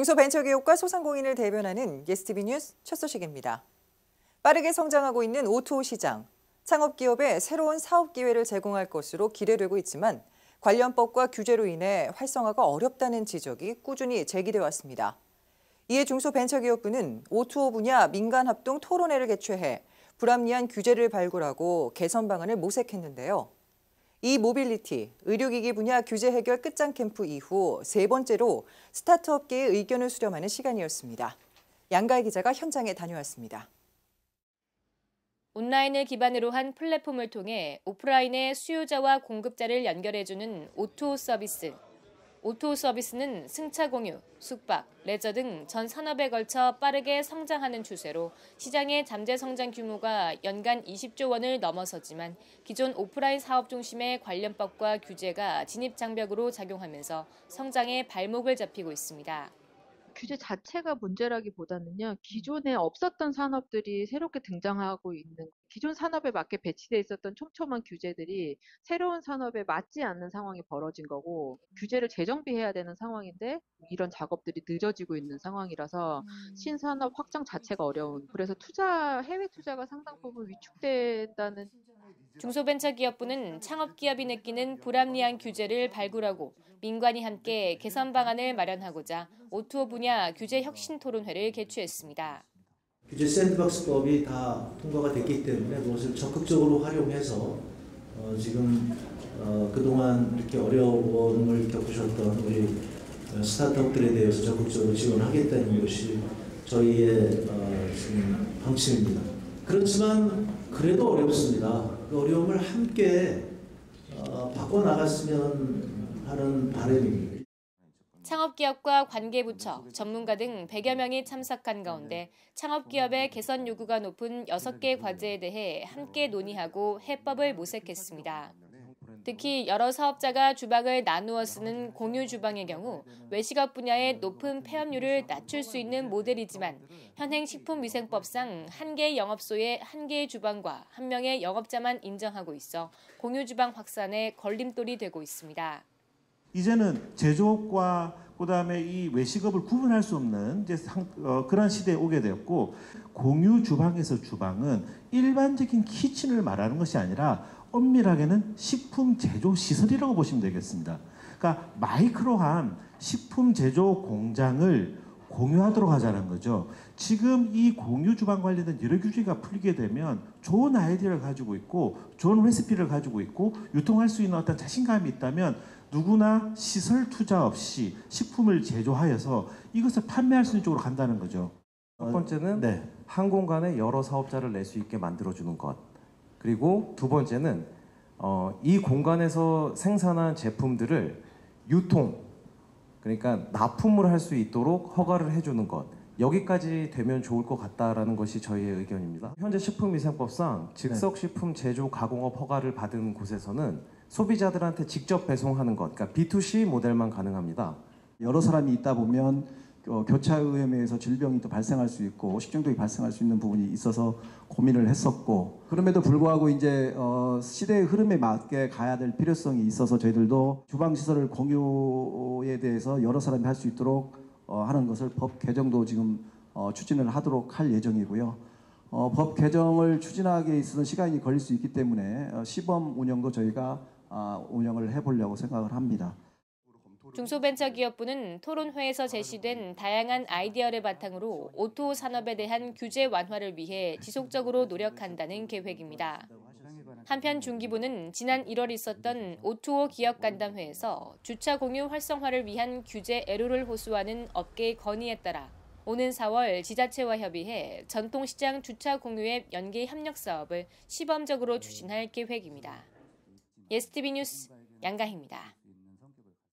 중소벤처기업과 소상공인을 대변하는 예스티비 뉴스 첫 소식입니다. 빠르게 성장하고 있는 O2O 시장, 창업기업에 새로운 사업 기회를 제공할 것으로 기대되고 있지만 관련법과 규제로 인해 활성화가 어렵다는 지적이 꾸준히 제기돼 왔습니다. 이에 중소벤처기업부는 O2O 분야 민간합동 토론회를 개최해 불합리한 규제를 발굴하고 개선 방안을 모색했는데요. 이모빌리티, 의료기기 분야 규제 해결 끝장 캠프 이후 세 번째로 스타트업계의 의견을 수렴하는 시간이었습니다. 양가희 기자가 현장에 다녀왔습니다. 온라인을 기반으로 한 플랫폼을 통해 오프라인의 수요자와 공급자를 연결해주는 O2O 서비스. O2O 서비스는 승차 공유, 숙박, 레저 등 전 산업에 걸쳐 빠르게 성장하는 추세로 시장의 잠재 성장 규모가 연간 20조 원을 넘어섰지만 기존 오프라인 사업 중심의 관련법과 규제가 진입장벽으로 작용하면서 성장에 발목을 잡히고 있습니다. 규제 자체가 문제라기보다는요, 기존에 없었던 산업들이 새롭게 등장하고 있는, 기존 산업에 맞게 배치돼 있었던 촘촘한 규제들이 새로운 산업에 맞지 않는 상황이 벌어진 거고, 규제를 재정비해야 되는 상황인데 이런 작업들이 늦어지고 있는 상황이라서 신산업 확장 자체가 어려운, 그래서 해외 투자가 상당 부분 위축된다는. 중소벤처기업부는 창업기업이 느끼는 불합리한 규제를 발굴하고 민관이 함께 개선 방안을 마련하고자 O2O 분야 규제 혁신 토론회를 개최했습니다. 규제 샌드박스법이 다 통과가 됐기 때문에 그것을 적극적으로 활용해서 지금 그동안 이렇게 어려움을 겪으셨던 우리 스타트업들에 대해서 적극적으로 지원하겠다는 것이 저희의 지금 방침입니다. 그렇지만 그래도 어렵습니다. 그 어려움을 함께 바꿔나갔으면 하는 바람입니다. 창업기업과 관계부처, 전문가 등 100여 명이 참석한 가운데 창업기업의 개선 요구가 높은 6개 과제에 대해 함께 논의하고 해법을 모색했습니다. 특히 여러 사업자가 주방을 나누어 쓰는 공유 주방의 경우 외식업 분야의 높은 폐업률을 낮출 수 있는 모델이지만 현행 식품위생법상 한 개의 영업소에 한 개의 주방과 한 명의 영업자만 인정하고 있어 공유 주방 확산에 걸림돌이 되고 있습니다. 이제는 제조업과 그다음에 이 외식업을 구분할 수 없는 그런 시대에 오게 되었고, 공유 주방에서 주방은 일반적인 키친을 말하는 것이 아니라 엄밀하게는 식품 제조 시설이라고 보시면 되겠습니다. 그러니까 마이크로한 식품 제조 공장을 공유하도록 하자는 거죠. 지금 이 공유 주방 관련된 여러 규제가 풀리게 되면 좋은 아이디어를 가지고 있고 좋은 레시피를 가지고 있고 유통할 수 있는 어떤 자신감이 있다면 누구나 시설 투자 없이 식품을 제조하여서 이것을 판매할 수 있는 쪽으로 간다는 거죠. 첫 번째는 한 공간에 여러 사업자를 낼 수 있게 만들어주는 것. 그리고 두 번째는 이 공간에서 생산한 제품들을 유통, 그러니까 납품을 할 수 있도록 허가를 해주는 것. 여기까지 되면 좋을 것 같다라는 것이 저희의 의견입니다. 현재 식품위생법상 즉석식품 제조 가공업 허가를 받은 곳에서는 소비자들한테 직접 배송하는 것, 그러니까 B2C 모델만 가능합니다. 여러 사람이 있다 보면 교차오염에 의해서 질병이 또 발생할 수 있고 식중독이 발생할 수 있는 부분이 있어서 고민을 했었고, 그럼에도 불구하고 이제 시대의 흐름에 맞게 가야 될 필요성이 있어서 저희들도 주방시설을 공유에 대해서 여러 사람이 할 수 있도록 하는 것을 법 개정도 지금 추진을 하도록 할 예정이고요. 법 개정을 추진하기에 있어서 시간이 걸릴 수 있기 때문에 시범 운영도 저희가 운영을 해보려고 생각을 합니다. 중소벤처기업부는 토론회에서 제시된 다양한 아이디어를 바탕으로 O2O 산업에 대한 규제 완화를 위해 지속적으로 노력한다는 계획입니다. 한편 중기부는 지난 1월 있었던 O2O 기업 간담회에서 주차 공유 활성화를 위한 규제 애로를 호소하는 업계의 건의에 따라 오는 4월 지자체와 협의해 전통시장 주차 공유앱 연계 협력 사업을 시범적으로 추진할 계획입니다. 예스티비 뉴스 양가희입니다.